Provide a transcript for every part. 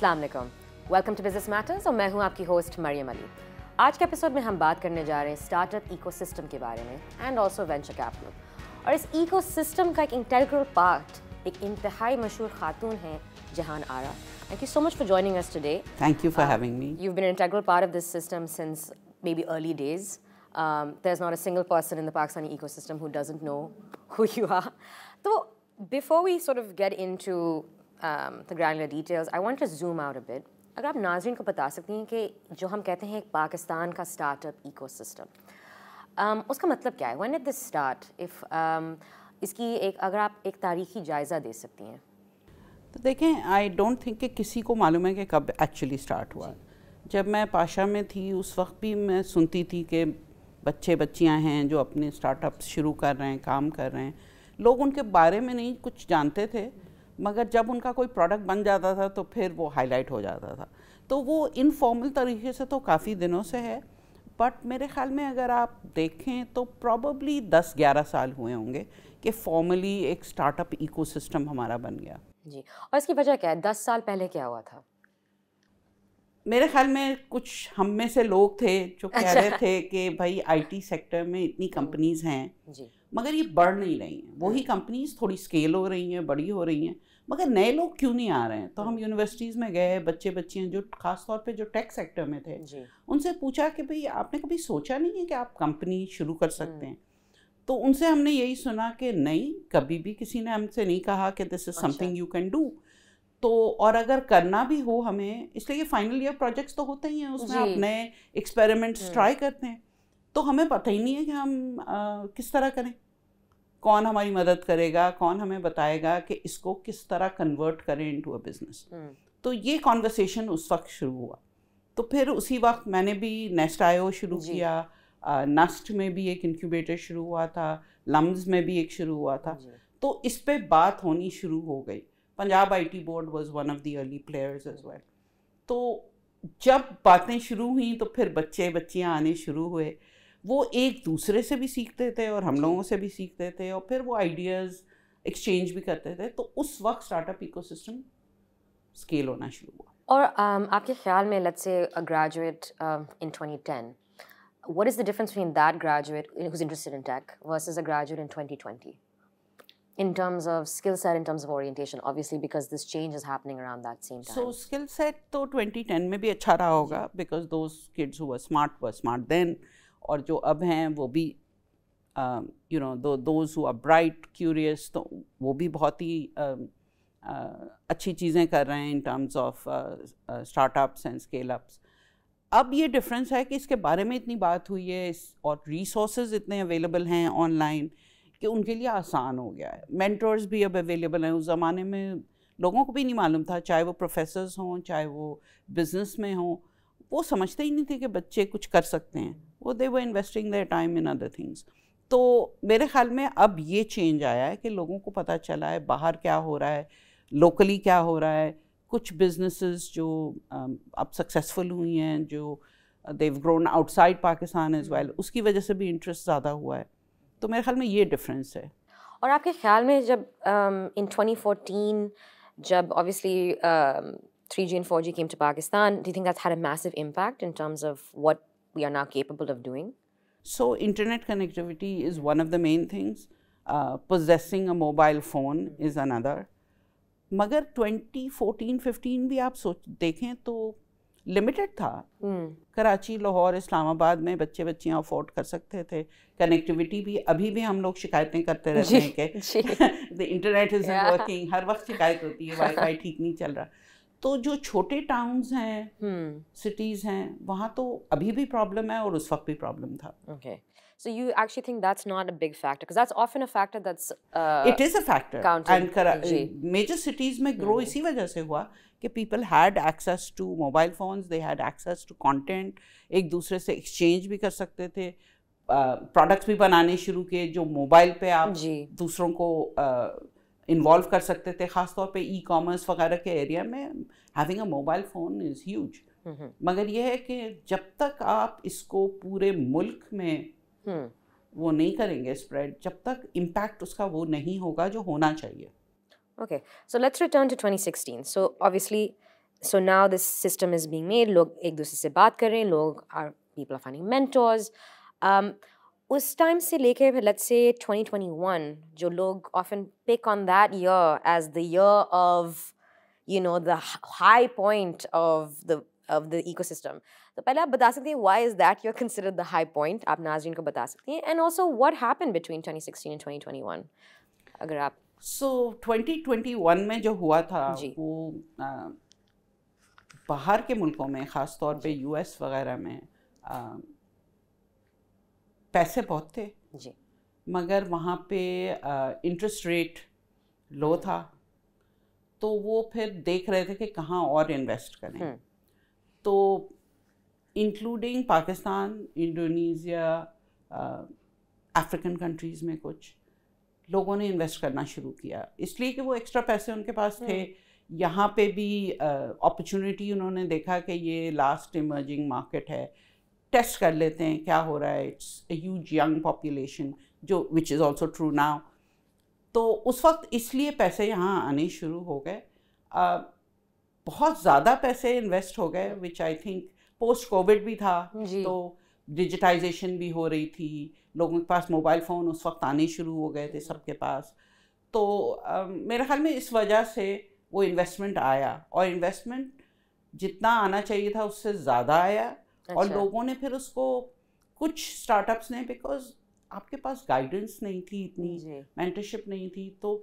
السلام علیکم، welcome to business matters اور میں ہوں آپ کی ہوسٹ مریم علی۔ آج کے ایپیسوڈ میں ہم بات کرنے جا رہے ہیں اسٹارٹ اپ ایکو سسٹم کے بارے میں اینڈ آلسو وینچر کیپٹل، اور اس ایکو سسٹم کا ایک انٹیگرل پارٹ ایک انتہائی مشہور خاتون ہیں جہان آرا۔ Thank you so much for joining us today. Thank you for having me. You've been an integral part of this system since maybe early days. There's not a single person in the Pakistani ecosystem who doesn't know who you are. So before we sort of get into the granular details, I want to zoom out a bit. اگر آپ ناظرین کو بتا سکتی ہیں کہ جو ہم کہتے ہیں ایک پاکستان کا اسٹارٹ اپ ایکو سسٹم، اس کا مطلب کیا ہے؟ when did this start? اس کی اگر آپ ایک تاریخی جائزہ دے سکتی ہیں تو دیکھیں، آئی ڈونٹ تھنک کہ کسی کو معلوم ہے کہ کب ایکچولی اسٹارٹ ہوا۔ جب میں پاشا میں تھی اس وقت بھی میں سنتی تھی کہ بچے بچیاں ہیں جو اپنے اسٹارٹ اپس شروع کر رہے ہیں، کام کر رہے ہیں، لوگ ان کے بارے میں نہیں کچھ جانتے تھے، مگر جب ان کا کوئی پروڈکٹ بن جاتا تھا تو پھر وہ ہائی لائٹ ہو جاتا تھا۔ تو وہ انفارمل طریقے سے تو کافی دنوں سے ہے، بٹ میرے خیال میں اگر آپ دیکھیں تو پروبیبلی 10-11 سال ہوئے ہوں گے کہ فارملی ایک اسٹارٹ اپ ایکو سسٹم ہمارا بن گیا۔ جی، اور اس کی وجہ کیا ہے؟ 10 سال پہلے کیا ہوا تھا؟ میرے خیال میں کچھ ہم میں سے لوگ تھے جو کہہ رہے تھے کہ بھائی آئی ٹی سیکٹر میں اتنی کمپنیز ہیں مگر یہ بڑھ نہیں رہی ہیں، وہی کمپنیز تھوڑی اسکیل ہو رہی ہیں، بڑی ہو رہی ہیں، مگر نئے لوگ کیوں نہیں آ رہے ہیں؟ تو ہم یونیورسٹیز میں گئے، بچے بچیاں جو خاص طور پہ جو ٹیک سیکٹر میں تھے ان سے پوچھا کہ بھئی آپ نے کبھی سوچا نہیں ہے کہ آپ کمپنی شروع کر سکتے ہیں؟ تو ان سے ہم نے یہی سنا کہ نہیں، کبھی بھی کسی نے ہم سے نہیں کہا کہ this is something you can do. تو اور اگر کرنا بھی ہو ہمیں، اس لیے فائنل ایئر پروجیکٹس تو ہوتے ہی ہیں، اس میں آپ نئے ایکسپیریمنٹس ٹرائی کرتے ہیں، تو ہمیں پتہ ہی نہیں ہے کہ ہم کس طرح کریں، کون ہماری مدد کرے گا، کون ہمیں بتائے گا کہ اس کو کس طرح کنورٹ کریں انٹو اے بزنس۔ تو یہ کانورسیشن اس وقت شروع ہوا۔ تو پھر اسی وقت میں نے بھی نیسٹ آئی او شروع کیا، نسٹ میں بھی ایک انکیوبیٹر شروع ہوا تھا، لمز میں بھی ایک شروع ہوا تھا، تو اس پہ بات ہونی شروع ہو گئی۔ Punjab I T board was one of the early players as well. تو جب باتیں شروع ہوئیں تو پھر بچے بچیاں آنے شروع ہوئے، وہ ایک دوسرے سے بھی سیکھتے تھے اور ہم لوگوں سے بھی سیکھتے تھے، اور پھر وہ آئیڈیاز ایکسچینج بھی کرتے تھے، تو اس وقت startup ecosystem scale ہونا شروع ہوا۔ اور آپ کے خیال میں let's say a graduate in 2010, what is the difference between that graduate who's interested in tech versus a graduate in 2020 in terms of skill set, in terms of orientation, obviously because this change is happening around that same time? So skill set تو 2010 میں بھی اچھا رہا ہوگا because those kids who were smart then، اور جو اب ہیں وہ بھی those who are bright, curious، تو وہ بھی بہت ہی اچھی چیزیں کر رہے ہیں in terms of start ups and scale ups. اب یہ ڈفرینس ہے کہ اس کے بارے میں اتنی بات ہوئی ہے اور ریسورسز اتنے اویلیبل ہیں آن لائن کہ ان کے لیے آسان ہو گیا ہے۔ مینٹورز بھی اب اویلیبل ہیں، اس زمانے میں لوگوں کو بھی نہیں معلوم تھا، چاہے وہ پروفیسرز ہوں چاہے وہ بزنس میں ہوں، وہ سمجھتے ہی نہیں تھے کہ بچے کچھ کر سکتے ہیں، وہ they were investing their time in other things۔ تو میرے خیال میں اب یہ چینج آیا ہے کہ لوگوں کو پتہ چلا ہے باہر کیا ہو رہا ہے، لوکلی کیا ہو رہا ہے۔ کچھ بزنسز جو اب سکسیزفل ہوئی ہیں، جو they've grown outside Pakistan as well، اس کی وجہ سے بھی انٹرسٹ زیادہ ہوا ہے۔ تو میرے خیال میں یہ ڈفرینس ہے۔ اور آپ کے خیال میں جب in 2014 جب obviously 3G and 4G came to Pakistan, do you think that's had a massive impact in terms of what we are now capable of doing? So internet connectivity is one of the main things. Possessing a mobile phone is another. مگر 2014-15 بھی آپ دیکھیں تو limited تھا۔ کراچی، لاہور، اسلام آباد میں بچے بچیاں افورڈ کر سکتے تھے کنیکٹیوٹی بھی۔ ابھی بھی ہم لوگ شکایتیں کرتے رہتے ہیں کہ the internet isn't working، ہر وقت شکایت ہوتی ہے وائی فائی ٹھیک نہیں چل رہا۔ تو جو چھوٹے ٹاؤنز ہیں، سٹیز ہیں، وہاں تو ابھی بھی پرابلم ہے اور اس وقت بھی پرابلم تھا۔ Okay. So you actually think that's not a big factor? Because that's often a factor that's it is a factor. And major cities میں grow اسی وجہ سے ہوا کہ people had access to mobile phones, they had access to content، ایک دوسرے سے exchange بھی کر سکتے تھے، پروڈکٹس بھی بنانے شروع کیے جو موبائل پہ آپ دوسروں کو انوالو کر سکتے تھے، خاص طور پہ ای کامرس وغیرہ کے ایریا میں having a mobile phone is huge۔ مگر یہ ہے کہ جب تک آپ اس کو پورے ملک میں وہ نہیں کریں گے اسپریڈ، جب تک امپیکٹ اس کا وہ نہیں ہوگا جو ہونا چاہیے۔ Okay, so let's return to 2016. So obviously So now this system is being made, لوگ ایک دوسرے سے بات کر رہے ہیں, لوگ people are finding mentors. اس ٹائم سے لے کے let's say 2021, جو لوگ often pick on that year as the year of, you know, the high point of the ecosystem. تو پہلے آپ بتا سکتے ہیں why is that year considered the high point, آپ ناظرین کو بتا سکتے ہیں, and also what happened between 2016 and 2021 اگر آپ. So 2021 میں جو ہوا تھا وہ باہر کے ملکوں میں خاص طور پہ US وغیرہ میں پیسے بہت تھے جی, مگر وہاں پہ انٹرسٹ ریٹ لو تھا, تو وہ پھر دیکھ رہے تھے کہ کہاں اور انویسٹ کریں. تو including Pakistan, Indonesia, African countries میں کچھ لوگوں نے انویسٹ کرنا شروع کیا, اس لیے کہ وہ ایکسٹرا پیسے ان کے پاس تھے. یہاں پہ بھی اپرچونیٹی انہوں نے دیکھا کہ یہ لاسٹ ایمرجنگ مارکیٹ ہے, ٹیسٹ کر لیتے ہیں کیا ہو رہا ہے. It's a huge young population جو which is also true now. تو اس وقت اس لیے پیسے یہاں آنے شروع ہو گئے, بہت زیادہ پیسے انویسٹ ہو گئے, وچ آئی تھنک پوسٹ کووڈ بھی تھا, تو ڈیجیٹائزیشن بھی ہو رہی تھی, لوگوں کے پاس موبائل فون اس وقت آنے شروع ہو گئے تھے سب کے پاس. تو میرے خیال میں اس وجہ سے وہ انویسٹمنٹ آیا, اور انویسٹمنٹ جتنا آنا چاہیے تھا اس سے زیادہ آیا. اور لوگوں نے پھر اس کو, کچھ اسٹارٹ اپس نے, بیکاز آپ کے پاس گائیڈنس نہیں تھی اتنی, مینٹرشپ نہیں تھی, تو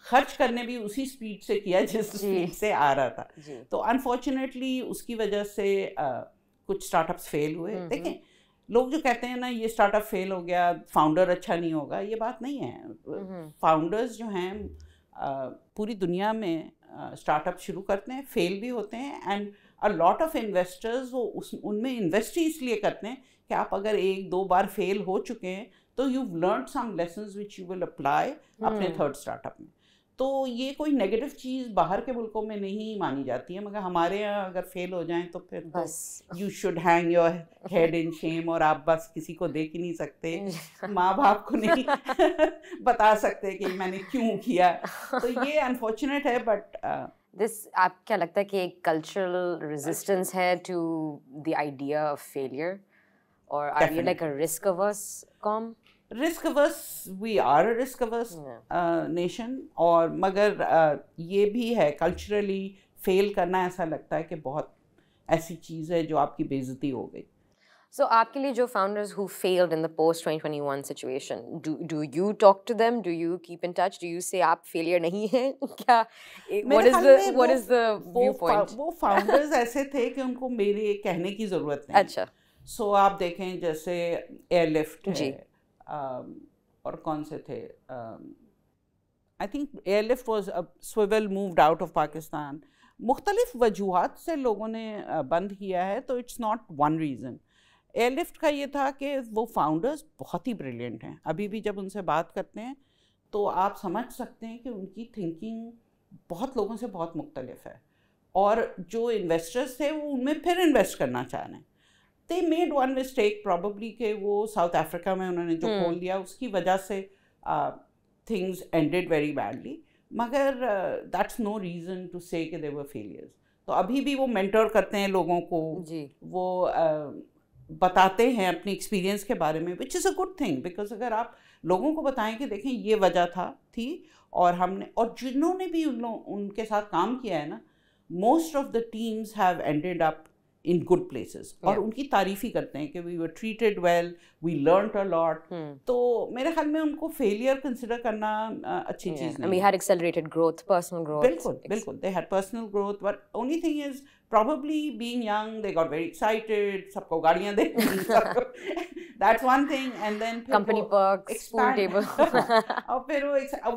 خرچ کرنے بھی اسی اسپیڈ سے کیا جس اسپیڈ سے آ رہا تھا. تو انفارچونیٹلی اس کی وجہ سے کچھ اسٹارٹ اپس فیل ہوئے. دیکھیں لوگ جو کہتے ہیں نا یہ اسٹارٹ اپ فیل ہو گیا, فاؤنڈر اچھا نہیں ہوگا, یہ بات نہیں ہے. فاؤنڈرز جو ہیں پوری دنیا میں اسٹارٹ اپ شروع کرتے ہیں, فیل بھی ہوتے ہیں, and a lot of investors وہ ان میں انویسٹ ہی اس لیے کرتے ہیں کہ آپ اگر ایک دو بار فیل ہو چکے ہیں تو you've learned some lessons which you will apply اپنے تھرڈ اسٹارٹ اپ میں. تو یہ کوئی نیگیٹو چیز باہر کے ملکوں میں نہیں مانی جاتی ہے, مگر ہمارے یہاں اگر فیل ہو جائیں تو پھر you should hang your head in shame, اور آپ بس کسی کو دیکھ ہی نہیں سکتے, ماں باپ کو نہیں بتا سکتے کہ میں نے کیوں کیا. تو یہ انفارچونیٹ ہے. بٹ آپ کیا لگتا ہے کہ ایک کلچرل ریزسٹنس ہے to the idea of failure, اور are you like a risk averse قوم؟ Risk averse, we are a risk averse nation, اور مگر یہ بھی ہے کلچرلی فیل کرنا ایسا لگتا ہے کہ بہت ایسی چیز ہے جو آپ کی بے عزتی ہو گئی. So آپ کے لیے جو founders who failed in the post 2021 situation, do you talk to them? Do you keep in touch? Do you say آپ failure نہیں ہیں کیا? What is the viewpoint? وہ founders ایسے تھے کہ ان کو میرے کہنے کی ضرورت نہیں. اچھا. سو آپ دیکھیں جیسے ایئر لفٹ ہے, اور کون سے تھے, I think Airlift was civil moved out of Pakistan. مختلف وجوہات سے لوگوں نے بند کیا ہے, تو it's not one reason. Airlift کا یہ تھا کہ وہ فاؤنڈرز بہت ہی بریلینٹ ہیں, ابھی بھی جب ان سے بات کرتے ہیں تو آپ سمجھ سکتے ہیں کہ ان کی تھنکنگ بہت لوگوں سے بہت مختلف ہے, اور جو انویسٹرز تھے وہ ان میں پھر انویسٹ کرنا چاہ رہے ہیں. They made one mistake probably کہ وہ ساؤتھ افریقہ میں انہوں نے جو کھول دیا اس کی وجہ سے تھنگز اینڈیڈ ویری بیڈلی, مگر دیٹس نو ریزن ٹو سے کہ دے ور فیلیئرز. تو ابھی بھی وہ مینٹور کرتے ہیں لوگوں کو, وہ بتاتے ہیں اپنی ایکسپیرینس کے بارے میں, وچ is a good thing, because اگر آپ لوگوں کو بتائیں کہ دیکھیں یہ وجہ تھی, اور ہم نے, اور جنہوں نے بھی ان کے ساتھ کام کیا ہے نا, most of the teams have ended up in good places, اور ان کی تعریف ہی کرتے ہیں کہ we were treated well, we learnt a lot. تو میرے خیال میں ان کو failure consider کرنا اچھی چیز نہیں. And we had accelerated growth, personal growth. بالکل they had personal growth, but only thing is probably being young they got very excited, سب کو گاڑیاں دے, that's one thing, and then company perks, pool table. اور پھر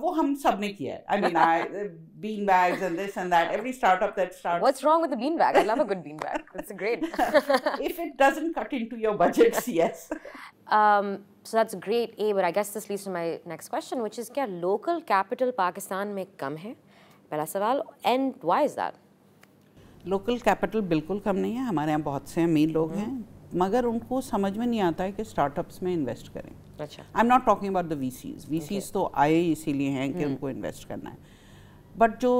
وہ ہم سب نے کیا ہے. I mean bean bags and this and that, every startup that starts. What's wrong with the bean bag? I love a good bean bag. It's great. If it doesn't cut into your budgets, yes. So that's great, but I guess this leads to my next question, which is kya local capital Pakistan mein kam hai? Pehla sawal, and why is that? Local capital بالکل کم نہیں ہے, ہمارے یہاں بہت سے امیر لوگ ہیں, مگر ان کو سمجھ میں نہیں آتا ہے کہ اسٹارٹ اپس میں انویسٹ کریں. اچھا. I'm not talking about the VCs تو آئے اسی لیے ہیں کہ ان کو انویسٹ کرنا ہے. بٹ جو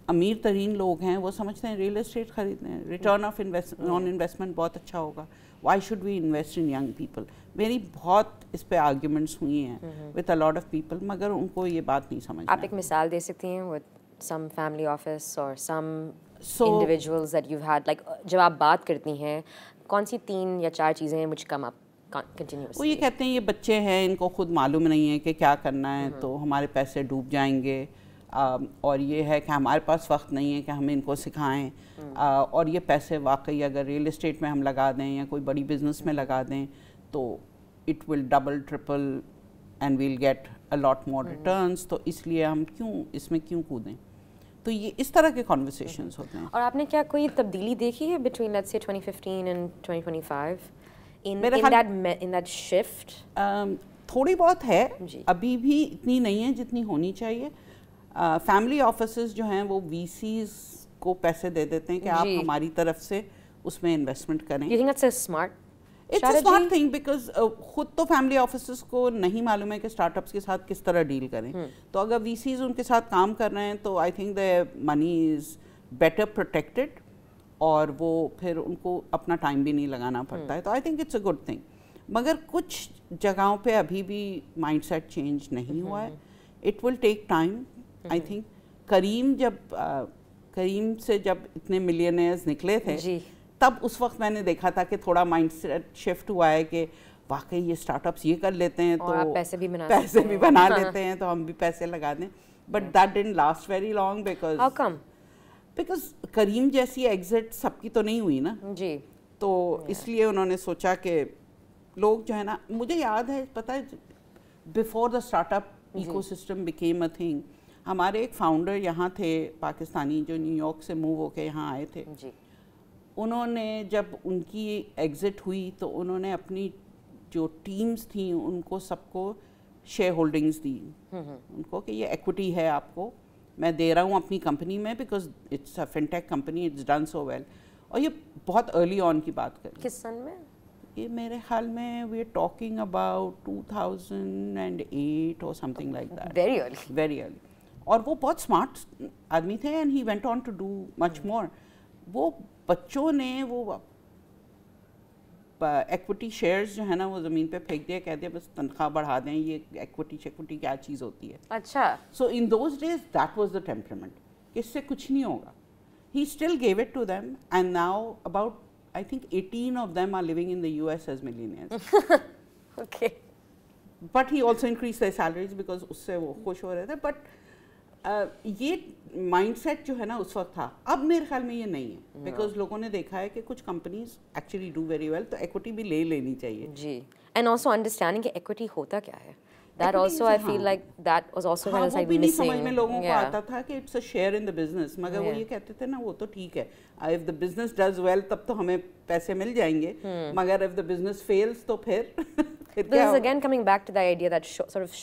امیر ترین لوگ ہیں وہ سمجھتے ہیں ریئل اسٹیٹ خریدنے ہیں, ریٹرن آف آن انویسٹمنٹ بہت اچھا ہوگا, why should we invest in young people. میری بہت اس پہ آرگیومنٹس ہوئی ہیں with a lot of people, مگر ان کو یہ بات نہیں سمجھ. آپ ایک مثال دے سکتی ہیں with some family office or some individuals that you've had, like جب آپ بات کرتی ہیں کون سی 3 یا 4 چیزیں which come up continuously؟ وہ یہ کہتے ہیں یہ بچے ہیں, ان کو خود معلوم نہیں ہے کہ کیا کرنا ہے, تو ہمارے پیسے ڈوب جائیں گے, اور یہ ہے کہ ہمارے پاس وقت نہیں ہے کہ ہم ان کو سکھائیں, اور یہ پیسے واقعی اگر ریئل اسٹیٹ میں ہم لگا دیں یا کوئی بڑی بزنس میں لگا دیں تو it will double triple and we'll get a lot more returns, تو اس لیے ہم اس میں کیوں کودیں. تو یہ اس طرح کے کنورسیشنز ہوتے ہیں. اور آپ نے کیا کوئی تبدیلی دیکھی ہے between let's say 2015 and 2025 in that shift؟ تھوڑی بہت ہے, ابھی بھی اتنی نہیں ہے جتنی ہونی چاہیے. فیملی آفیسز جو ہیں وہ وی سیز کو پیسے دے دیتے ہیں کہ آپ ہماری طرف سے اس میں انویسٹمنٹ کریں. You think that's a smart It's a smart thing because خود تو فیملی آفیسز کو نہیں معلوم ہے کہ اسٹارٹ اپس کے ساتھ کس طرح ڈیل کریں, تو اگر وی سیز ان کے ساتھ کام کر رہے ہیں تو I think the money is better protected, اور وہ پھر ان کو اپنا ٹائم بھی نہیں لگانا پڑتا ہے, تو I think it's a good thing. مگر کچھ جگہوں پہ ابھی بھی مائنڈ سیٹ چینج نہیں ہوا ہے. It will take time. I think Careem سے جب اتنے ملینئرز نکلے تھے تب اس وقت میں نے دیکھا تھا کہ تھوڑا مائنڈ سیٹ شفٹ ہوا ہے کہ واقعی یہ اسٹارٹ اپس یہ کر لیتے ہیں تو پیسے بھی بنا لیتے ہیں, تو ہم بھی پیسے لگا دیں. But that didn't last very long because Careem جیسی ایگزٹ سب کی تو نہیں ہوئی نا جی, تو اس لیے انہوں نے سوچا کہ لوگ جو ہے نا, مجھے یاد ہے پتہ ہے before the startup ecosystem became a thing, ہمارے ایک فاؤنڈر یہاں تھے پاکستانی جو نیو یارک سے موو ہو کے یہاں آئے تھے. انہوں نے جب ان کی ایگزٹ ہوئی تو انہوں نے اپنی جو ٹیمز تھیں ان کو سب کو شیئر ہولڈنگز دی, ان کو کہ یہ ایکوٹی ہے آپ کو میں دے رہا ہوں اپنی کمپنی میں, because it's a fintech company, it's done so well. اور یہ بہت ارلی آن کی بات کریں. کس سن میں؟ یہ میرے خیال میں وی آر ٹاکنگ اباؤٹ 2008 اور something like that. Very early. اور وہ بہت اسمارٹ آدمی تھے, and he went on to do much more. وہ بچوں نے وہ ایکوٹی شیئرز جو ہے نا وہ زمین پہ پھینک دیا, کہہ دیا بس تنخواہ بڑھا دیں, یہ ایکوٹی کیا چیز ہوتی ہے. اچھا. So in those days that was the temperament کہ اس سے کچھ نہیں ہوگا. He still gave it to them, and now about I think 18 of them are living in the US as millionaires. Okay. But he also increased their salaries because اس سے وہ خوش ہو رہے تھے. But یہ مائنڈ سیٹ جو ہے نا اس وقت تھا, اب میرے خیال میں یہ نہیں ہے, بیکاز لوگوں نے دیکھا ہے کہ کچھ companies actually do very well, تو ایکوٹی بھی لے لینی چاہیے. جی, اینڈ آلسو انڈرسٹینڈنگ کہ ایکوٹی ہوتا کیا ہے. That also I feel like that was also kind of like missing. سمجھ میں لوگوں کو آتا تھا کہ it's a share in the business, مگر وہ یہ کہتے تھے نا وہ تو ٹھیک ہے, if the business does well تب تو ہمیں پیسے مل جائیں گے, مگر if the business fails تو پھر This is again coming back to the idea that sort of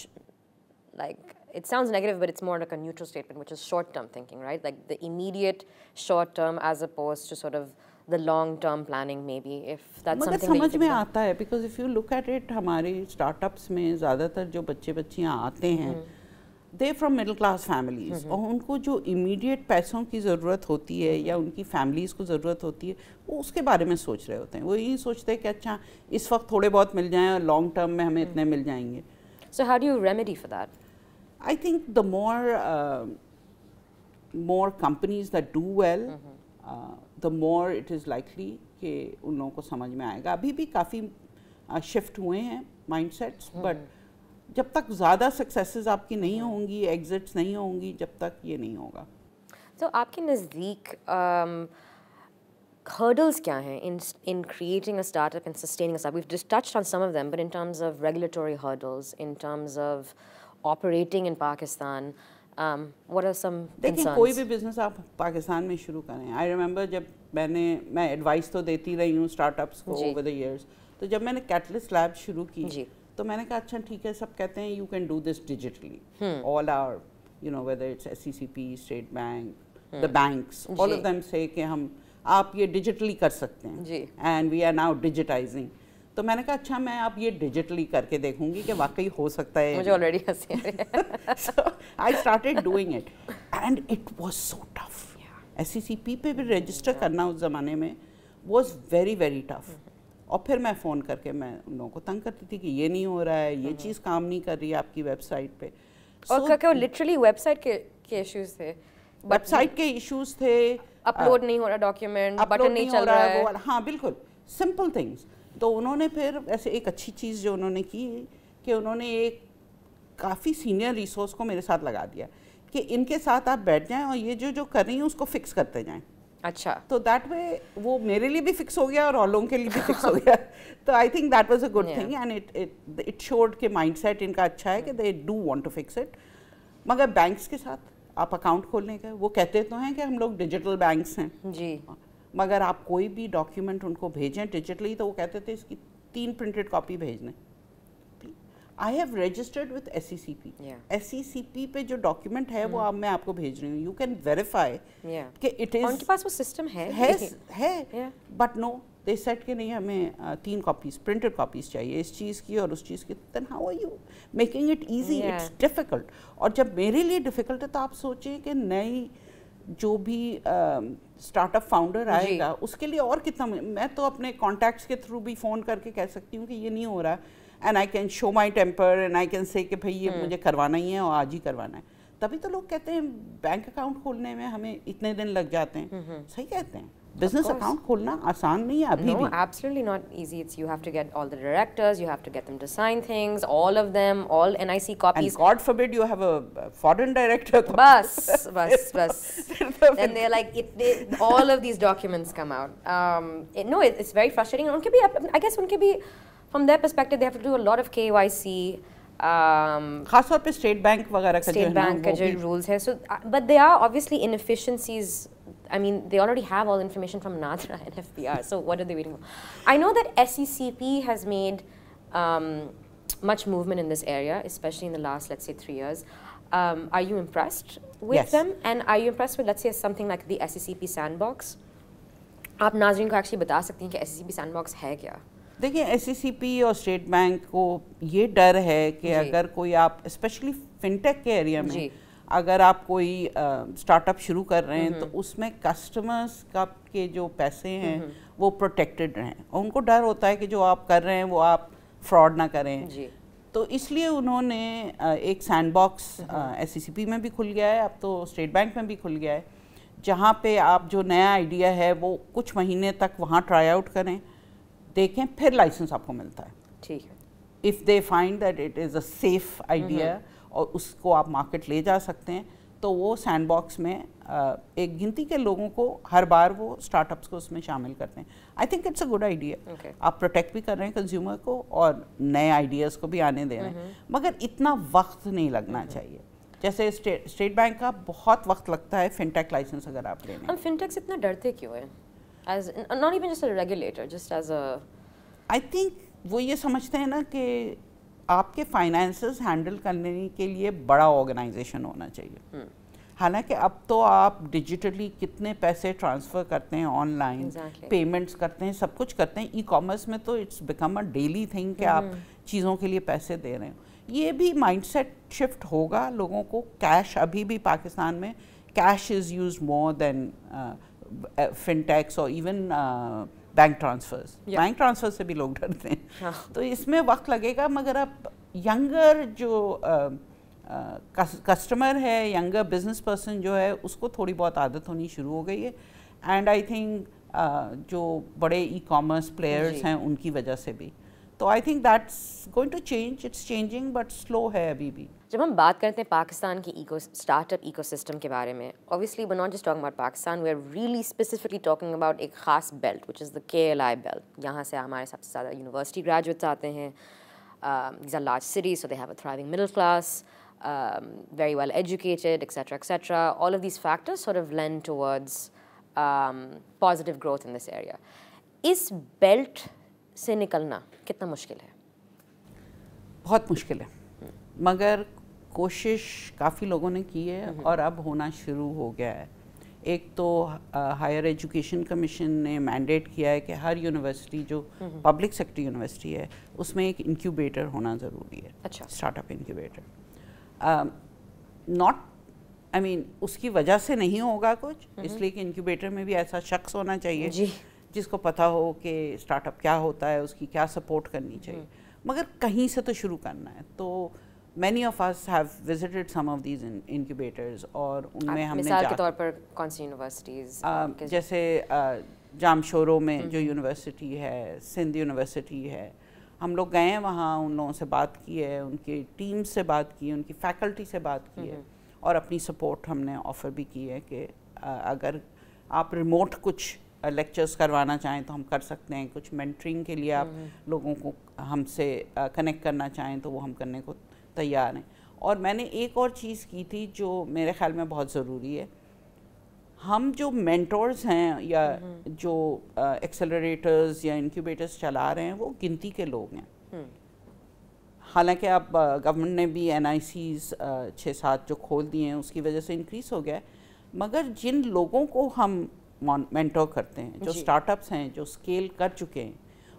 like it sounds negative but it's more like a neutral statement, which is short term thinking, right? Like the immediate short term as opposed to sort of the long term planning, maybe, if that's something that سمجھ میں آتا ہے. because if you look at it, ہمارے start ups میں زیادہ تر جو بچیاں آتے ہیں they from middle class families, اور ان کو جو امیڈیٹ پیسوں کی ضرورت ہوتی ہے یا ان کی فیملیز کو ضرورت ہوتی ہے وہ اس کے بارے میں سوچ رہے ہوتے ہیں. وہ یہی سوچتے ہیں کہ اچھا اس وقت تھوڑے بہت مل جائیں اور لانگ ٹرم میں ہمیں اتنے مل جائیں گے. So how do you remedy for that? I think the more companies that do well, the more it is likely کہ ان لوگوں کو سمجھ میں آئے گا. ابھی بھی کافی شفٹ ہوئے ہیں مائنڈ سیٹس, بٹ جب تک زیادہ سکسیسز آپ کی نہیں ہوں گی, ایگزٹس نہیں ہوں گی, جب تک یہ نہیں ہوگا. تو آپ کے نزدیک hurdles کیا ہیں in creating a startup and sustaining a startup? We've just touched on some of them, but in terms of regulatory hurdles, in terms of operating in Pakistan, what are some concerns? دیکھیں کوئی بھی business آپ پاکستان میں شروع کریں. I remember جب میں advice تو دیتی رہی ہوں اسٹارٹ اپس کو اوور دا ایئرس, تو جب میں نے کیٹلسٹ لیب شروع کی تو میں نے کہا اچھا ٹھیک ہے, سب کہتے ہیں you can do this digitally, all are you know whether it's SCCP, state bank, the banks, all of them سے کہ آپ یہ ڈیجیٹلی کر سکتے ہیں, and we are now digitizing. تو میں نے کہا اچھا میں اب یہ ڈیجیٹلی کر کے دیکھوں گی کہ واقعی ہو سکتا ہے. مجھے آلریڈی ہنسی آ رہی ہے. So I started doing it and it was so tough. SECP پہ بھی رجسٹر کرنا اس زمانے میں واز ویری ویری ٹف. اور پھر میں فون کر کے میں ان لوگوں کو تنگ کرتی تھی کہ یہ نہیں ہو رہا ہے, یہ چیز کام نہیں کر رہی ہے آپ کی ویب سائٹ پہ. اور کہ وہ لٹرلی ویب سائٹ کے ایشوز تھے, ویب سائٹ کے ایشوز تھے, اپلوڈ نہیں ہو رہا ڈاکیومنٹ, بٹن نہیں چل رہا ہے. ہاں بالکل سمپل تھنگس. تو انہوں نے پھر ایسے ایک اچھی چیز جو انہوں نے کی کہ انہوں نے ایک کافی سینئر ریسورس کو میرے ساتھ لگا دیا کہ ان کے ساتھ آپ بیٹھ جائیں اور یہ جو کر رہی ہیں اس کو فکس کرتے جائیں. اچھا, تو دیٹ وے وہ میرے لیے بھی فکس ہو گیا اور لوگوں کے لیے بھی فکس ہو گیا. تو I think that was a good thing and it should کہ مائنڈ سیٹ ان کا اچھا ہے کہ they do want to fix it. مگر بینکس کے ساتھ آپ اکاؤنٹ کھولنے کا, وہ کہتے تو ہیں کہ ہم لوگ ڈیجیٹل بینکس ہیں جی, مگر آپ کوئی بھی ڈاکیومنٹ ان کو بھیجیں ڈیجیٹلی تو وہ کہتے تھے اس کی 3 پرنٹڈ کاپی بھیجنے. I have registered with SECP. SECP پہ جو ڈاکیومنٹ ہے وہ میں آپ کو بھیج رہی ہوں, یو کین ویریفائی کہ اٹ از, ان کے پاس وہ سسٹم ہے. بٹ نو دے سیٹ کہ نہیں ہمیں 3 کاپیز پرنٹڈ کاپیز چاہیے اس چیز کی اور اس چیز کی. Then how are you making it easy? It's difficult. اور جب میرے لیے ڈیفیکلٹ ہے تو آپ سوچیں کہ نئی جو بھی اسٹارٹ اپ فاؤنڈر آئے گا اس کے لیے اور کتنا. میں تو اپنے کانٹیکٹس کے تھرو بھی فون کر کے کہہ سکتی ہوں کہ یہ نہیں ہو رہا, and I can show my temper and I can say کہ بھائی یہ مجھے کروانا ہی ہے اور آج ہی کروانا ہے. تبھی تو لوگ کہتے ہیں بینک اکاؤنٹ کھولنے میں ہمیں اتنے دن لگ جاتے ہیں. صحیح کہتے ہیں, بزنس اکاؤنٹ کھولنا آسان نہیں ہے ابھی بھی. No, absolutely not easy. It's you have to get all the directors, you have to get them to sign things, all of them, all NIC copies. And God forbid you have a foreign director. Bas. And they're like, all of these documents come out. No, it's very frustrating. And unke bhi, I guess unke bhi, from their perspective, they have to do a lot of KYC. خاص طور پہ state bank وغیرہ کا state bank کا جو rules ہے. So, but there are obviously inefficiencies. I mean, they already have all the information from NADRA and FBR, so what are they waiting for? I know that SECP has made much movement in this area, especially in the last, let's say, 3 years. Are you impressed with them? And are you impressed with, let's say, something like the SECP sandbox? آپ ناظرین کو actually بتا سکتی ہیں کہ SECP sandbox ہے کیا؟ دیکھیں SECP اور اسٹیٹ بینک کو یہ ڈر ہے کہ اگر کوئی آپ اسپیشلی فنٹیک کے ایریا میں اگر آپ کوئی اسٹارٹ اپ شروع کر رہے ہیں تو اس میں کسٹمرز کا کے جو پیسے ہیں وہ پروٹیکٹڈ رہیں, اور ان کو ڈر ہوتا ہے کہ جو آپ کر رہے ہیں وہ آپ فراڈ نہ کریں. تو اس لیے انہوں نے ایک سینڈ باکس SECP میں بھی کھل گیا ہے, اب تو اسٹیٹ بینک میں بھی کھل گیا ہے, جہاں پہ آپ جو نیا آئیڈیا ہے وہ کچھ مہینے تک وہاں ٹرائی آؤٹ کریں, دیکھیں, پھر لائسنس آپ کو ملتا ہے. ٹھیک ہے. If they find that it is a safe idea اور اس کو آپ مارکیٹ لے جا سکتے ہیں تو وہ سینڈ باکس میں ایک گنتی کے لوگوں کو ہر بار وہ اسٹارٹ اپس کو اس میں شامل کرتے ہیں. I think it's a good idea. آپ پروٹیکٹ بھی کر رہے ہیں کنزیومر کو اور نئے آئیڈیاز کو بھی آنے دے رہے ہیں, مگر اتنا وقت نہیں لگنا چاہیے. جیسے اسٹیٹ بینک کا بہت وقت لگتا ہے فنٹیک لائسنس اگر آپ لیں. ہم فنٹیک سے اتنا ڈرتے کیوں ہیں؟ As not even just a regulator, just as a, I think وہ یہ سمجھتے ہیں نا کہ آپ کے فائنینسز ہینڈل کرنے کے لیے بڑا آرگنائزیشن ہونا چاہیے. حالانکہ اب تو آپ ڈیجیٹلی کتنے پیسے ٹرانسفر کرتے ہیں, آن لائن پیمنٹس کرتے ہیں, سب کچھ کرتے ہیں. ای کامرس میں تو it's become a daily thing کہ آپ چیزوں کے لیے پیسے دے رہے ہیں. یہ بھی مائنڈ سیٹ شفٹ ہوگا لوگوں کو. کیش ابھی بھی پاکستان میں کیش از یوزڈ مور دین فنٹیکس اور even bank transfers. Bank transfer سے بھی لوگ ڈرتے ہیں. تو اس میں وقت لگے گا, مگر اب ینگر جو کسٹمر ہے, ینگر بزنس پرسن جو ہے, اس کو تھوڑی بہت عادت ہونی شروع ہو گئی ہے. اینڈ آئی تھنک جو بڑے ای کامرس پلیئرس ہیں ان کی وجہ سے بھی. تو I think that's going to change. It's changing but slow ہے ابھی بھی. جب ہم بات کرتے ہیں پاکستان کی اسٹارٹ اپ ایکو سسٹم کے بارے میں, obviously we're not just talking about Pakistan, we're really specifically talking about ایک خاص belt which is the KLI belt. یہاں سے ہمارے سب سے زیادہ یونیورسٹی گریجویٹس آتے ہیں. These are large cities, so they have a thriving middle class, very well educated, etc., etc. All of these factors sort of lend towards positive growth in this area. اس belt سے نکلنا کتنا مشکل ہے؟ بہت مشکل ہے, مگر کوشش کافی لوگوں نے کی ہے اور اب ہونا شروع ہو گیا ہے. ایک تو ہائر ایجوکیشن کمیشن نے مینڈیٹ کیا ہے کہ ہر یونیورسٹی جو پبلک سیکٹر یونیورسٹی ہے اس میں ایک انکیوبیٹر ہونا ضروری ہے. اچھا, start up incubator. Not I mean, اس کی وجہ سے نہیں ہوگا کچھ, اس لیے کہ انکیوبیٹر میں بھی ایسا شخص ہونا چاہیے جس کو پتہ ہو کہ اسٹارٹ اپ کیا ہوتا ہے, اس کی کیا سپورٹ کرنی چاہیے, مگر کہیں سے تو شروع کرنا ہے. تو many of us have visited some of these incubators, اور ان میں ہم نے مثال کے طور پر کون سی یونیورسٹیز, جیسے جامشورو میں جو یونیورسٹی ہے, سندھ یونیورسٹی ہے, ہم لوگ گئے ہیں وہاں, ان لوگوں سے بات کی ہے, ان کی ٹیم سے بات کی ہے, ان کی فیکلٹی سے بات کی ہے, اور اپنی سپورٹ ہم نے آفر بھی کی ہے کہ اگر آپ ریموٹ کچھ لیکچرز کروانا چاہیں تو ہم کر سکتے ہیں, کچھ مینٹرنگ کے لیے آپ لوگوں کو ہم سے کنیکٹ کرنا چاہیں تو وہ ہم کرنے کو تیار ہیں. اور میں نے ایک اور چیز کی تھی جو میرے خیال میں بہت ضروری ہے, ہم جو مینٹورز ہیں یا جو ایکسلریٹرز یا انکیوبیٹرز چلا رہے ہیں وہ گنتی کے لوگ ہیں. حالانکہ اب گورنمنٹ نے بھی NICs 6-7 جو کھول دیے ہیں اس کی وجہ سے انکریز ہو گیا ہے, مگر جن لوگوں کو ہم مینٹور کرتے ہیں, جو اسٹارٹ اپس ہیں جو اسکیل کر چکے ہیں,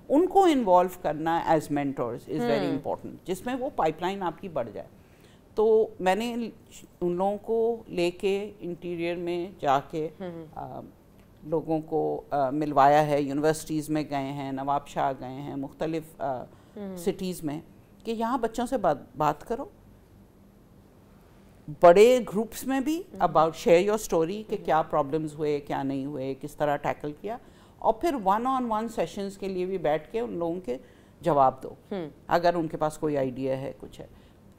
ان کو انوالو کرنا as mentors is very important, جس میں وہ پائپ لائن آپ کی بڑھ جائے. تو میں نے ان لوگوں کو لے کے انٹیریئر میں جا کے لوگوں کو ملوایا ہے, یونیورسٹیز میں گئے ہیں, نواب شاہ گئے ہیں, مختلف سٹیز میں, کہ یہاں بچوں سے بات کرو, بڑے گروپس میں بھی اباؤٹ شیئر یور اسٹوری کہ کیا پرابلمز ہوئے, کیا نہیں ہوئے, کس طرح ٹیکل کیا, اور پھر 1-on-1 سیشنز کے لیے بھی بیٹھ کے ان لوگوں کے جواب دو اگر ان کے پاس کوئی آئیڈیا ہے, کچھ ہے.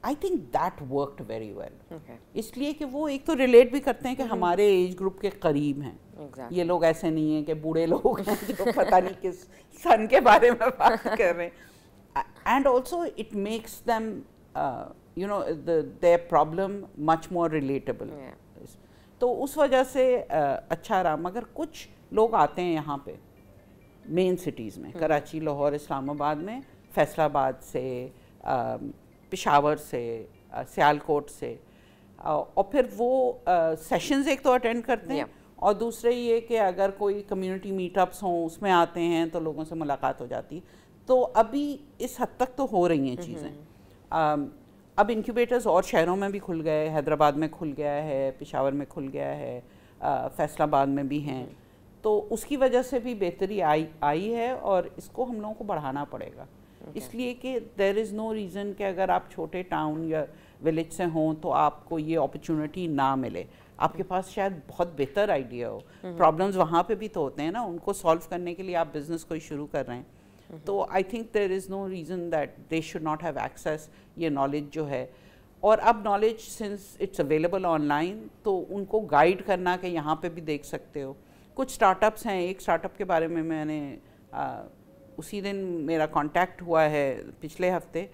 I think that worked very well, اس لیے کہ وہ ایک تو ریلیٹ بھی کرتے ہیں کہ ہمارے ایج گروپ کے قریب ہیں, یہ لوگ ایسے نہیں ہیں کہ بوڑھے لوگ ہیں جو پتہ نہیں کس سن کے بارے میں بات کر رہے ہیں. And also it makes them their problem much more relatable. تو اس وجہ سے اچھا رہا. مگر کچھ لوگ آتے ہیں یہاں پہ مین سٹیز میں, کراچی, لاہور, اسلام آباد میں, فیصل آباد سے, پشاور سے, سیالکوٹ سے, اور پھر وہ سیشنز ایک تو اٹینڈ کرتے ہیں, اور دوسرے یہ کہ اگر کوئی کمیونٹی میٹ اپس ہوں اس میں آتے ہیں تو لوگوں سے ملاقات ہو جاتی ہے. تو ابھی اس حد تک تو ہو رہی ہیں چیزیں. اب انکیوبیٹرز اور شہروں میں بھی کھل گئے, حیدرآباد میں کھل گیا ہے, پشاور میں کھل گیا ہے, فیصل آباد میں بھی ہیں. تو اس کی وجہ سے بھی بہتری آئی ہے, اور اس کو ہم لوگوں کو بڑھانا پڑے گا. اس لیے کہ دیر از نو ریزن کہ اگر آپ چھوٹے ٹاؤن یا ولیج سے ہوں تو آپ کو یہ اپرچونٹی نہ ملے. آپ کے پاس شاید بہت بہتر آئیڈیا ہو, پرابلمز وہاں پہ بھی تو ہوتے ہیں نا, ان کو سالو کرنے کے لیے آپ بزنس کوئی شروع کر رہے ہیں. تو I think there is no reason that they should not have access یہ نالج جو ہے. اور اب knowledge since it's available online, تو ان کو گائیڈ کرنا کہ یہاں پہ بھی دیکھ سکتے ہو. کچھ اسٹارٹ اپس ہیں, ایک اسٹارٹ اپ کے بارے میں نے اسی دن میرا کانٹیکٹ ہوا ہے پچھلے ہفتے,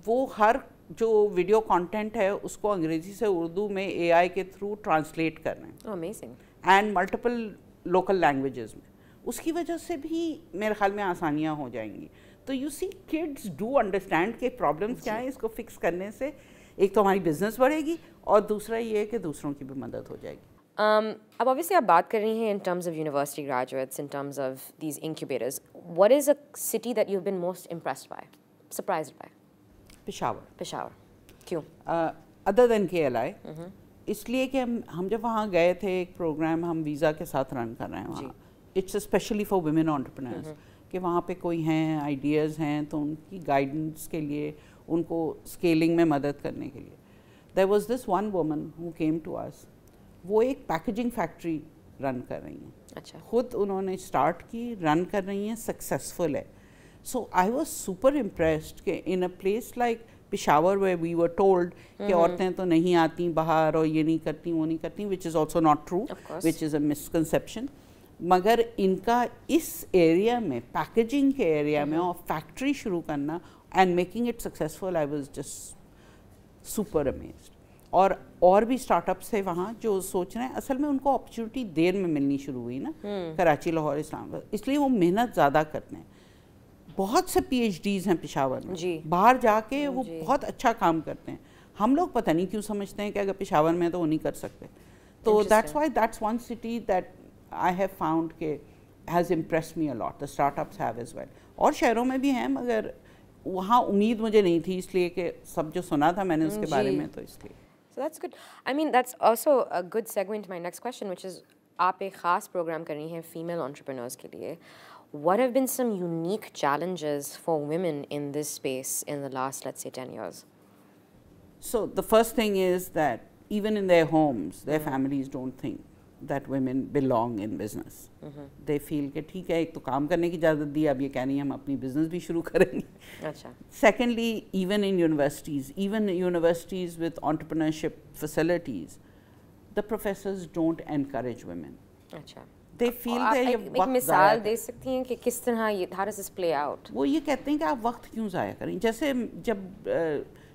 وہ ہر جو ویڈیو کانٹینٹ ہے اس کو انگریزی سے اردو میں AI کے تھرو ٹرانسلیٹ کر رہے ہیں. Amazing. And multiple local languages میں. اس کی وجہ سے بھی میرے خیال میں آسانیاں ہو جائیں گی. تو you see kids do understand کہ پرابلمس کیا ہیں, اس کو فکس کرنے سے ایک تو ہماری بزنس بڑھے گی, اور دوسرا یہ ہے کہ دوسروں کی بھی مدد ہو جائے گی. اب obviously آپ بات کر رہی ہیں in terms of university graduates, in terms of these incubators. What is a city that you've been most impressed by, surprised by? Peshawar. Peshawar. کیوں؟ other than KLI, اس لیے کہ ہم جب وہاں گئے تھے, ایک پروگرام ہم ویزا کے ساتھ رن کر رہے ہیں وہاں. اٹس اسپیشلی فار ویمن انٹرپرینرز, کہ وہاں پہ کوئی ہیں, آئیڈیاز ہیں, تو ان کی گائیڈنس کے لیے, ان کو اسکیلنگ میں مدد کرنے کے لیے. There was this one woman who came to us. وہ ایک پیکیجنگ فیکٹری رن کر رہی ہیں. اچھا. خود انہوں نے اسٹارٹ کی, رن کر رہی ہیں, سکسیزفل ہے. So I was super impressed کہ in a place like Peshawar where we were told کہ عورتیں تو نہیں آتی باہر, اور یہ نہیں کرتی, وہ نہیں کرتی, which is also not true, which is a misconception. مگر ان کا اس ایریا میں, پیکیجنگ کے ایریا میں, اور فیکٹری شروع کرنا and making it successful, I was just super amazed. اور بھی اسٹارٹ اپس تھے وہاں جو سوچ رہے ہیں, اصل میں ان کو اپرچونیٹی دیر میں ملنی شروع ہوئی نا, کراچی, لاہور, اسلام آباد, اس لیے وہ محنت زیادہ کرتے ہیں. بہت سے PhDs ہیں پشاور میں, باہر جا کے وہ بہت اچھا کام کرتے ہیں. ہم لوگ پتہ نہیں کیوں سمجھتے ہیں کہ اگر پشاور میں تو وہ نہیں کر سکتے. تو that's why that's one city that I have found کہ has impressed me a lot. The startups have as well. اور شہروں میں بھی ہیں, مگر وہاں امید مجھے نہیں تھی, اس لیے کہ سب جو سنا تھا میں نے اس کے بارے میں, تو اس لیے. So that's good. I mean, that's also a good segue into my next question, which is, آپ ایک خاص پروگرام کر رہی ہیں فیمیل انٹرپرینورس کے لیے. What have been some unique challenges for women in this space in the last, let's say, 10 years? So the first thing is that even in their homes, their families don't think that women belong in business. They feel کہ ٹھیک ہے ایک تو کام کرنے کی اجازت دی, اب یہ کہہ رہی ہیں ہم اپنی بزنس بھی شروع کریں گے. اچھا. Secondly, even in universities with entrepreneurship facilities, the professors don't encourage women. اچھا. They feel that یہ وقت ایک مثال دے سکتی ہیں کہ کس طرح یہ how does this play out? وہ یہ کہتے ہیں کہ آپ وقت کیوں ضائع کریں. جیسے جب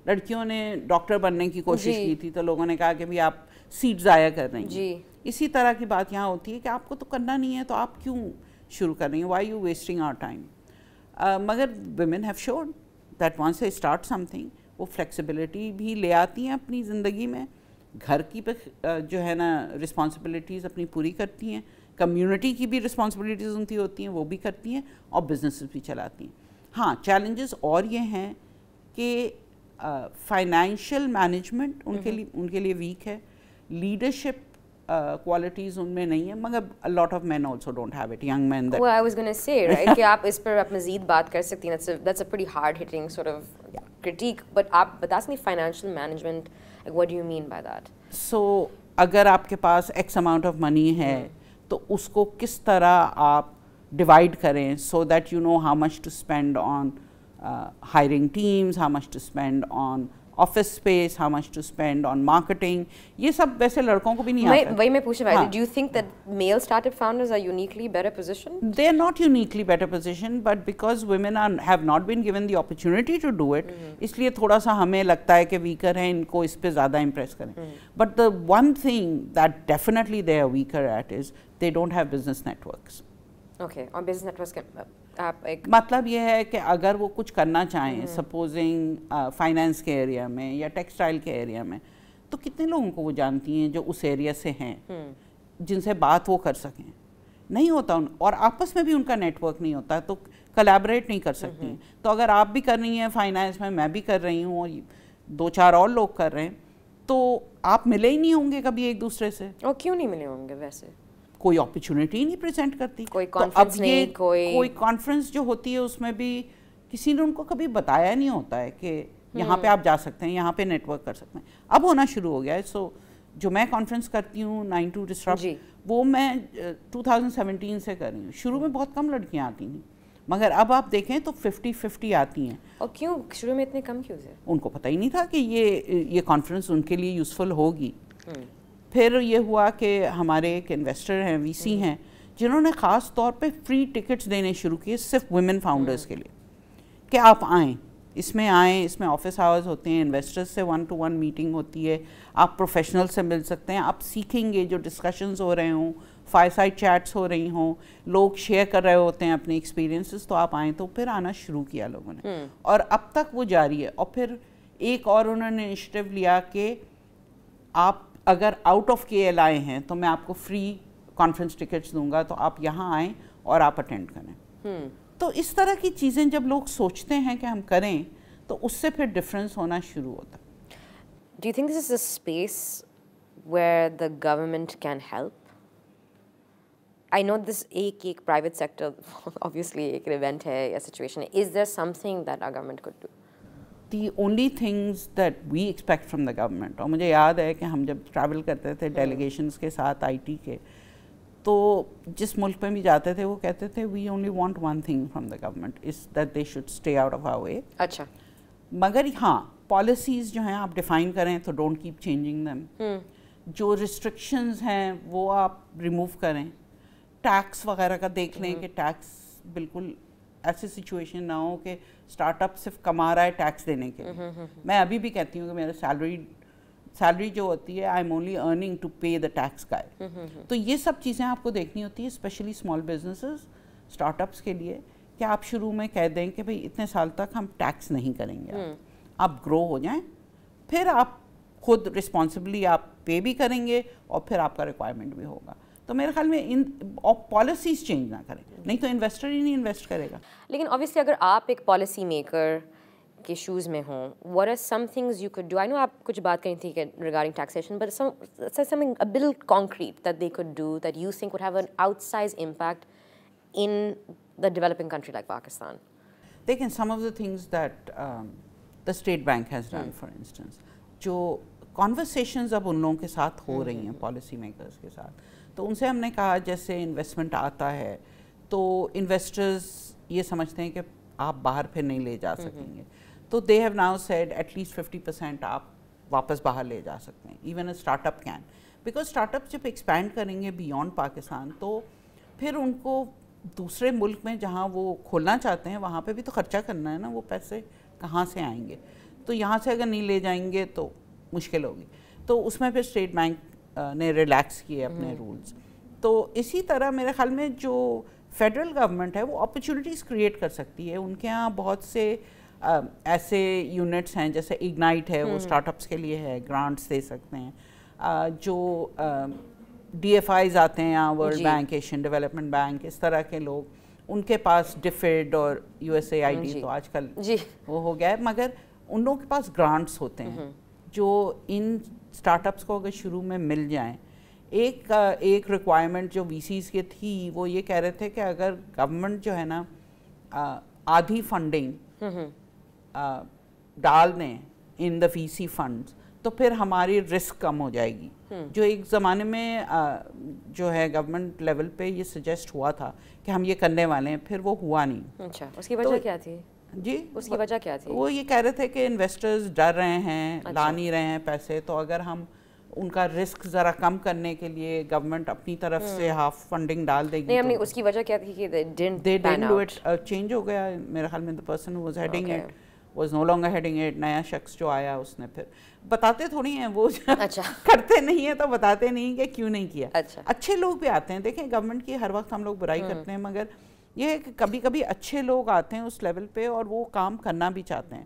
لڑکیوں نے ڈاکٹر بننے کی کوشش کی تھی تو لوگوں نے کہا کہ بھی آپ سیٹ ضائع کر رہی ہیں. جی. اسی طرح کی بات یہاں ہوتی ہے کہ آپ کو تو کرنا نہیں ہے تو آپ کیوں شروع کر رہی ہیں. Why are you wasting our time? مگر women have shown that once they start something, وہ flexibility بھی لے آتی ہیں اپنی زندگی میں, گھر کی جو ہے نا رسپانسبلٹیز اپنی پوری کرتی ہیں, کمیونٹی کی بھی رسپانسبلٹیز ان کی ہوتی ہیں وہ بھی کرتی ہیں, اور بزنسز بھی چلاتی ہیں. ہاں چیلنجز اور یہ ہیں کہ فائنینشیل مینجمنٹ ان کے لیے ویک ہے, لیڈرشپ qualities ان میں نہیں ہے, مگر a lot of men also don't have it, young men that well I was going to say right کہ آپ اس پر آپ مزید بات کر سکتی ہیں. That's a pretty hard hitting sort of critique, but آپ بتا سکتی ہیں financial management, like what do you mean by that? So اگر آپ کے پاس X amount of money ہے تو اس کو کس طرح آپ ڈیوائڈ کریں so that you know how much to spend on hiring teams, how much to spend on office space, how much to spend on marketing. یہ سب ویسے لڑکوں کو بھی نہیں آتا. وہی میں پوچھنے والی تھی, do you think that male startup founders are uniquely better positioned? They are not uniquely better positioned, but because women have not been given the opportunity to do it, اس لیے تھوڑا سا ہمیں لگتا ہے کہ weaker ہیں, ان کو اس پہ زیادہ impress کریں. But the one thing that definitely they are weaker at is they don't have business networks. Okay, اور business networks کے مطلب یہ ہے کہ اگر وہ کچھ کرنا چاہیں سپوزنگ فائنینس کے ایریا میں یا ٹیکسٹائل کے ایریا میں, تو کتنے لوگوں کو وہ جانتی ہیں جو اس ایریا سے ہیں جن سے بات وہ کر سکیں. نہیں ہوتا اور آپس میں بھی ان کا نیٹ ورک نہیں ہوتا, تو کلیبریٹ نہیں کر سکتی ہیں. تو اگر آپ بھی کر رہی ہیں فائنینس میں بھی کر رہی ہوں, اور 2-4 اور لوگ کر رہے ہیں, تو آپ ملے ہی نہیں ہوں گے کبھی ایک دوسرے سے. اور کیوں نہیں ملے ہوں گے ویسے؟ کوئی اپرچونٹی نہیں پریزنٹ کرتی. کوئی کانفرنس نہیں, کوئی کانفرنس جو ہوتی ہے اس میں بھی کسی نے ان کو کبھی بتایا نہیں ہوتا ہے کہ یہاں پہ آپ جا سکتے ہیں, یہاں پہ نیٹ ورک کر سکتے ہیں. اب ہونا شروع ہو گیا ہے. سو جو میں کانفرنس کرتی ہوں 9 to Disrupt, وہ میں 2017 سے کر رہی ہوں. شروع میں بہت کم لڑکیاں آتی تھیں, مگر اب آپ دیکھیں تو 50-50 آتی ہیں. اور کیوں شروع میں اتنے کم کیوں تھے؟ ان کو پتہ ہی نہیں تھا کہ یہ کانفرنس ان کے لیے یوزفل ہوگی. پھر یہ ہوا کہ ہمارے ایک انویسٹر ہیں, وی سی ہیں, جنہوں نے خاص طور پہ فری ٹکٹس دینے شروع کیے صرف ویمن فاؤنڈرز کے لیے کہ آپ آئیں, اس میں آئیں, اس میں آفس آورز ہوتے ہیں, انویسٹرز سے 1-to-1 میٹنگ ہوتی ہے, آپ پروفیشنل سے مل سکتے ہیں, آپ سیکھیں گے جو ڈسکشنز ہو رہے ہوں, فائر سائڈ چیٹس ہو رہی ہوں, لوگ شیئر کر رہے ہوتے ہیں اپنے ایکسپیرینسز, تو آپ آئیں. تو پھر آنا شروع کیا لوگوں نے, اور اب تک وہ جاری ہے. اور پھر ایک اور انہوں نے انیشیٹو لیا کہ آپ اگر آؤٹ آف کے ایل آئے ہیں تو میں آپ کو فری کانفرنس ٹکٹس دوں گا, تو آپ یہاں آئیں اور آپ اٹینڈ کریں. تو اس طرح کی چیزیں جب لوگ سوچتے ہیں کہ ہم کریں تو اس سے پھر ڈفرینس ہونا شروع ہوتا ہے. Do you think this is a space where the government can help? I know this ایک private sector obviously ایک ایونٹ ہے یا سچویشن ہے. Is there something that our government could do? The only things that we expect from the government, اور مجھے یاد ہے کہ ہم جب ٹریول کرتے تھے ڈیلیگیشنز کے ساتھ آئی ٹی کے, تو جس ملک میں بھی جاتے تھے وہ کہتے تھے we only want one thing from the government is that they should stay out of our way. اچھا. مگر ہاں پالیسیز جو ہیں آپ ڈیفائن کریں تو ڈونٹ کیپ چینجنگ دیم. جو ریسٹرکشنز ہیں وہ آپ ریموو کریں. ٹیکس وغیرہ کا دیکھ لیں کہ ٹیکس بالکل ایسی سچویشن نہ ہو کہ اسٹارٹ اپ صرف کما رہا ہے ٹیکس دینے کے لیے. میں ابھی بھی کہتی ہوں کہ میرا سیلری جو ہوتی ہے I am only earning to pay the tax guy. تو یہ سب چیزیں آپ کو دیکھنی ہوتی ہے, especially small businesses, start ups کے لیے, کہ آپ شروع میں کہہ دیں کہ بھائی اتنے سال تک ہم ٹیکس نہیں کریں گے, آپ گرو ہو جائیں, پھر آپ خود رسپانسبلی آپ پے بھی کریں گے اور پھر آپ کا ریکوائرمنٹ بھی ہوگا. تو میرے خیال میں پالیسیز چینج نہ کریں, نہیں تو انویسٹر ہی نہیں انویسٹ کرے گا. لیکن obviously اگر آپ ایک پالیسی میکر کے شوز میں ہوں, what are some things you could do? I know آپ کچھ بات کریں تھی regarding taxation, but something a little concrete that they could do that you think would have an outsized impact in the developing country like Pakistan. دیکھیں, some of the things that the State Bank has done, for instance, جو conversations اب ان لوگوں کے ساتھ ہو رہی ہیں policy makers کے ساتھ, تو ان سے ہم نے کہا جیسے انویسٹمنٹ آتا ہے تو انویسٹرز یہ سمجھتے ہیں کہ آپ باہر پھر نہیں لے جا سکیں گے, تو they have now said at least 50% آپ واپس باہر لے جا سکتے ہیں, even a startup can, because startup جب ایکسپینڈ کریں گے بیونڈ پاکستان تو پھر ان کو دوسرے ملک میں جہاں وہ کھولنا چاہتے ہیں وہاں پہ بھی تو خرچہ کرنا ہے نا, وہ پیسے کہاں سے آئیں گے, تو یہاں سے اگر نہیں لے جائیں گے تو مشکل ہوگی. تو اس میں پھر اسٹیٹ بینک نے ریلیکس کیے اپنے رولز. تو اسی طرح میرے خیال میں جو فیڈرل گورنمنٹ ہے وہ اپرچونیٹیز کریٹ کر سکتی ہے. ان کے ہاں بہت سے ایسے یونٹس ہیں جیسے اگنائٹ ہے, وہ اسٹارٹ اپس کے لیے ہے, گرانٹس دے سکتے ہیں. جو ڈی ایف آئیز آتے ہیں یہاں, World Bank, Asian Development Bank, اس طرح کے لوگ, ان کے پاس ڈیفڈ اور U S A I D تو آج کل وہ ہو گیا ہے, مگر ان لوگوں کے پاس گرانٹس ہوتے ہیں جو ان اسٹارٹ اپس کو اگر شروع میں مل جائیں. ایک ریکوائرمنٹ جو وی سیز کی تھی وہ یہ کہہ رہے تھے کہ اگر گورنمنٹ جو ہے نا آدھی فنڈنگ ڈال دیں ان دا وی سی فنڈز تو پھر ہماری رسک کم ہو جائے گی. جو ایک زمانے میں جو ہے گورنمنٹ لیول پہ یہ سجیسٹ ہوا تھا کہ ہم یہ کرنے والے ہیں, پھر وہ ہوا نہیں. اچھا, اس کی وجہ کیا تھی؟ جی, اس کی وجہ کیا تھی؟ وہ یہ کہہ رہے تھے کہ انویسٹرز ڈر رہے ہیں, لا نہیں رہے ہیں پیسے, تو اگر ہم ان کا رسک ذرا کم کرنے کے لیے گورنمنٹ اپنی طرف سے ہاف فنڈنگ ڈال دے گی. نہیں, ہم نے اس کی وجہ کیا تھی کہ they didn't do it, change ہو گیا میرے خیال میں. the person who was heading it was no longer heading it. نیا شخص جو آیا اس نے پھر بتاتے تھوڑی ہیں, وہ کرتے نہیں ہیں تو بتاتے نہیں کہ کیوں نہیں کیا. اچھے لوگ بھی آتے ہیں, دیکھیں گورنمنٹ کی ہر وقت ہم لوگ برائی کرتے ہیں, مگر یہ ہے کہ کبھی کبھی اچھے لوگ آتے ہیں اس لیول پہ اور وہ کام کرنا بھی چاہتے ہیں.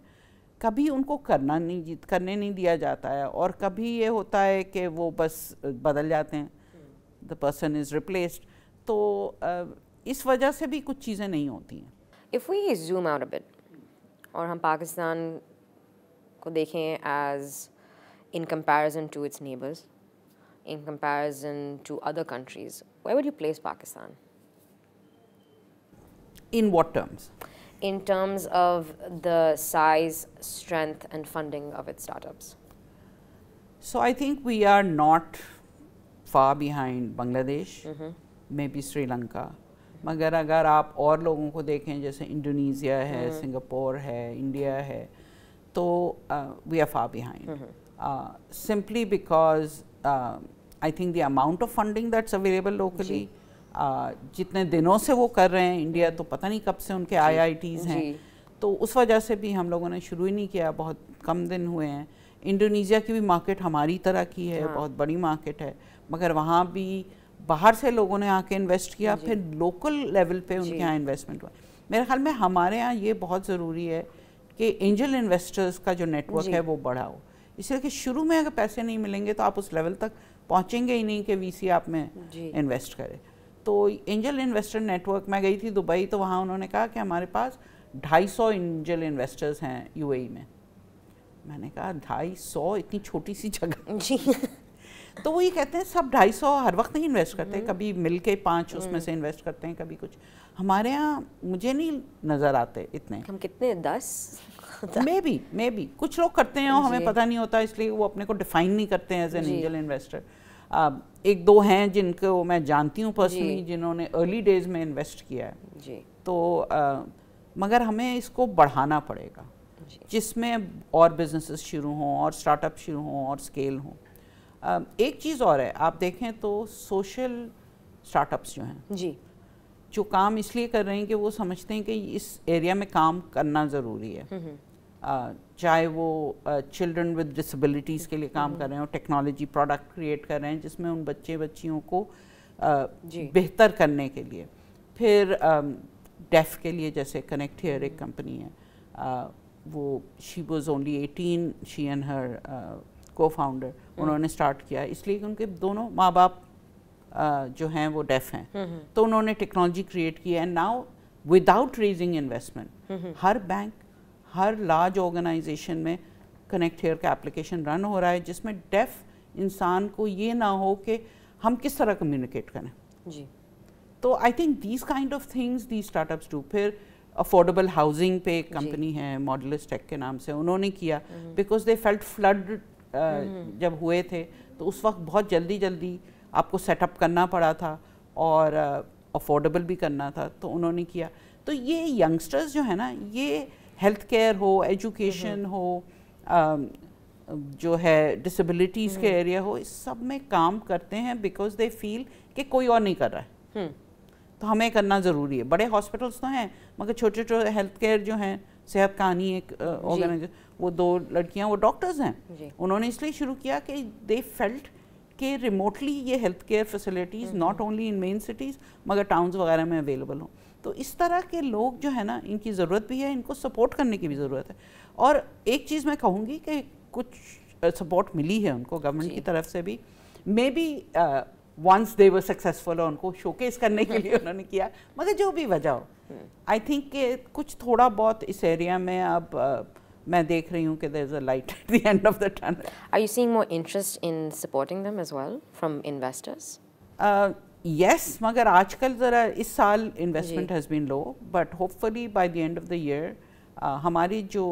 کبھی ان کو کرنے نہیں دیا جاتا ہے, اور کبھی یہ ہوتا ہے کہ وہ بس بدل جاتے ہیں, the person is replaced. تو اس وجہ سے بھی کچھ چیزیں نہیں ہوتی ہیں. If we zoom out a bit اور ہم پاکستان کو دیکھیں as in comparison to its neighbors, in comparison to other countries, where would you place Pakistan? In what terms? In terms of the size, strength and funding of its startups. So I think we are not far behind Bangladesh, maybe Sri Lanka. مگر اگر آپ اور لوگوں کو دیکھیں جیسے Indonesia ہے, Singapore ہے, انڈیا ہے, تو we are far behind. Simply because I think the amount of funding that's available locally, جتنے دنوں سے وہ کر رہے ہیں, انڈیا تو پتہ نہیں کب سے ان کے آئی آئی ٹیز ہیں, تو اس وجہ سے بھی ہم لوگوں نے شروع ہی نہیں کیا, بہت کم دن ہوئے ہیں. انڈونیزیا کی بھی مارکیٹ ہماری طرح کی ہے, بہت بڑی مارکیٹ ہے, مگر وہاں بھی باہر سے لوگوں نے آ کے انویسٹ کیا, پھر لوکل لیول پہ ان کے یہاں انویسٹمنٹ ہوا. میرے خیال میں ہمارے یہاں یہ بہت ضروری ہے کہ اینجل انویسٹرز کا جو نیٹ ورک ہے وہ بڑھا ہو, اس لیے کہ شروع میں اگر پیسے نہیں ملیں گے تو آپ اس لیول تک پہنچیں گے ہی نہیں کہ وی سی آپ میں انویسٹ کرے. تو اینجل انویسٹر نیٹ ورک, میں گئی تھی دبئی تو وہاں انہوں نے کہا کہ ہمارے پاس 250 اینجل انویسٹرز ہیں یو اے ای میں. میں نے کہا 250, اتنی چھوٹی سی جگہ. تو وہ یہ کہتے ہیں سب 250 ہر وقت نہیں انویسٹ کرتے, کبھی مل کے 5 اس میں سے انویسٹ کرتے ہیں, کبھی کچھ. ہمارے ہاں مجھے نہیں نظر آتے اتنے. ہم کتنے 10 مے بی کچھ لوگ کرتے ہیں, ہمیں پتہ نہیں ہوتا, اس لیے وہ اپنے کو ڈیفائن نہیں کرتے ہیں ایز این اینجل انویسٹر. 1-2 ہیں جن کو میں جانتی ہوں پرسنلی جنہوں نے ارلی ڈیز میں انویسٹ کیا ہے. تو مگر ہمیں اس کو بڑھانا پڑے گا, جس میں اور بزنسز شروع ہوں اور اسٹارٹ اپ شروع ہوں اور اسکیل ہوں. ایک چیز اور ہے, آپ دیکھیں تو سوشل اسٹارٹ اپس جو ہیں, جو کام اس لیے کر رہے ہیں کہ وہ سمجھتے ہیں کہ اس ایریا میں کام کرنا ضروری ہے, چاہے وہ چلڈرن ود ڈسیبلٹیز کے لیے کام کر رہے ہیں, ٹیکنالوجی پروڈکٹ کریٹ کر رہے ہیں جس میں ان بچیوں کو بہتر کرنے کے لیے. پھر ڈیف کے لیے جیسے کنیکٹ ہیئر ایک کمپنی ہے, وہ she was only 18, she and her cofounder, انہوں نے اسٹارٹ کیا اس لیے کہ ان کے دونوں ماں باپ جو ہیں وہ ڈیف ہیں, تو انہوں نے ٹیکنالوجی کریٹ کی ہے. And now without raising investment ہر بینک, ہر لارج آرگنائزیشن میں کنیکٹ ہیئر کا اپلیکیشن رن ہو رہا ہے جس میں ڈیف انسان کو یہ نہ ہو کہ ہم کس طرح کمیونیکیٹ کریں. جی تو I think these kind of things the start ups do. پھر افورڈیبل ہاؤسنگ پہ ایک کمپنی ہے ماڈلس ٹیک کے نام سے, انہوں نے کیا بیکاز دے فیلٹ فلڈ جب ہوئے تھے تو اس وقت بہت جلدی آپ کو سیٹ اپ کرنا پڑا تھا اور افورڈیبل بھی کرنا تھا, تو انہوں نے کیا. تو یہ ینگسٹرز جو ہے نا, یہ ہیلتھ کیئر ہو, ایجوکیشن ہو, جو ہے ڈسیبلٹیز کے ایریا ہو, اس سب میں کام کرتے ہیں بیکاز دے فیل کہ کوئی اور نہیں کر رہا ہے تو ہمیں کرنا ضروری ہے. بڑے ہاسپٹلس تو ہیں مگر چھوٹے چھوٹے ہیلتھ کیئر جو ہیں, صحت کہانی ایک آرگنائزیشن, وہ 2 لڑکیاں وہ ڈاکٹرز ہیں, انہوں نے اس لیے شروع کیا کہ دے فیلٹ کہ ریموٹلی یہ health care facilities not only in main cities مگر ٹاؤنز وغیرہ میں اویلیبل ہوں. تو اس طرح کے لوگ جو ہے نا, ان کی ضرورت بھی ہے, ان کو سپورٹ کرنے کی بھی ضرورت ہے. اور ایک چیز میں کہوں گی کہ کچھ سپورٹ ملی ہے ان کو گورنمنٹ کی طرف سے بھی, maybe once they were successful, اور ان کو شوکیس کرنے کے لیے انہوں نے کیا, مگر جو بھی وجہ ہو آئی تھنک کہ کچھ تھوڑا بہت اس ایریا میں اب میں دیکھ رہی ہوں کہ there is a light at the end of the tunnel. Are you seeing more interest in supporting them as well from investors? Yes, مگر آج کل ذرا اس سال investment has been low, but hopefully by the end of the year ہماری جو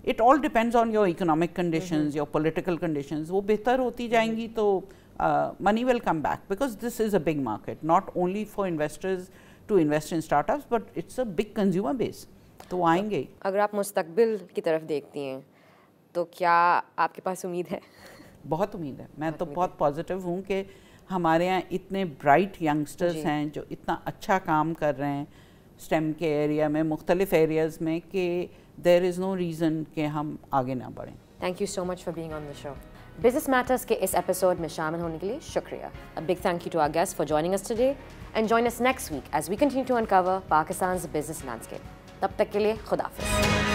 it all depends on your economic conditions, your political conditions, وہ بہتر ہوتی جائیں گی تو money will come back because this is a big market, not only for investors to invest in startups, but it's a big consumer base. تو آئیں گے. اگر آپ مستقبل کی طرف دیکھتی ہیں تو کیا آپ کے پاس امید ہے؟ بہت امید ہے. میں تو بہت پازیٹیو ہوں کہ ہمارے یہاں اتنے برائٹ ینگسٹرز ہیں جو اتنا اچھا کام کر رہے ہیں اسٹیم کے ایریا میں, مختلف ایریاز میں, کہ دیر از نو ریزن کہ ہم آگے نہ بڑھیں. Thank you so much for being on the show. Business matters کے اس ایپیسوڈ میں شامل ہونے کے لیے شکریہ. A big thank you to our guests for joining us today and join us next week as we continue to uncover Pakistan's business landscape. تب تک کے لیے خدا حافظ.